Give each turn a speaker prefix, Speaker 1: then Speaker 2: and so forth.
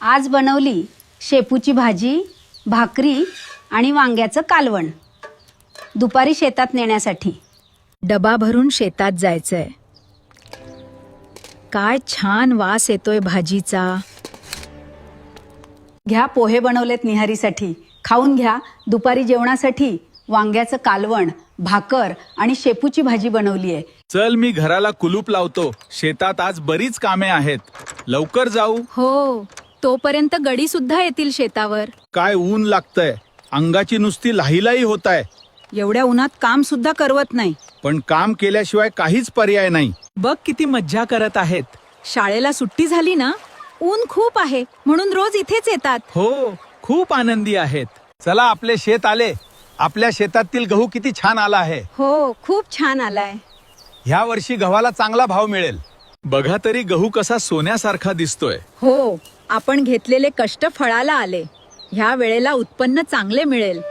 Speaker 1: आज बनवली शेपूची भाजी, भाकरी आणि वांग्याचं कालवण. दुपारी शेतात नेण्यासाठी.
Speaker 2: डबा भरून शेतात जायचंय. काय छान वास येतोय भाजीचा.
Speaker 1: घ्या पोहे बनवलेत निहारीसाठी. खाऊन घ्या. दुपारी जेवणासाठी वांग्याचं कालवण, भाकर आणि शेपूची भाजी बनवली आहे.
Speaker 3: चल मी घराला कुलूप लावतो. शेतात आज बरीच कामे आहेत. लवकर जाऊ.
Speaker 2: हो, तोपर्यंत गडी सुद्धा येतील शेतावर.
Speaker 3: काय ऊन लागतंय. अंगाची नुसती लाहीलाही होत आहे.
Speaker 1: एवढ्या उन्हात काम सुद्धा करवत नाही.
Speaker 3: पण काम केल्याशिवाय काहीच पर्याय नाही.
Speaker 4: बघ किती मज्जा करत आहेत.
Speaker 2: शाळेला सुट्टी झाली ना, ऊन खूप आहे म्हणून रोज इथेच येतात.
Speaker 3: हो, खूप आनंदी आहेत. चला आपले शेत आले. आपल्या शेतातील गहू किती छान आला आहे.
Speaker 1: हो, खूप छान आलाय.
Speaker 3: ह्या वर्षी गव्हाला चांगला भाव मिळेल. बघा तरी गहू कसा सोन्यासारखा दिसतोय.
Speaker 2: हो, आपण घेतलेले कष्ट फळाला आले. ह्या वेळेला उत्पन्न चांगले मिळेल.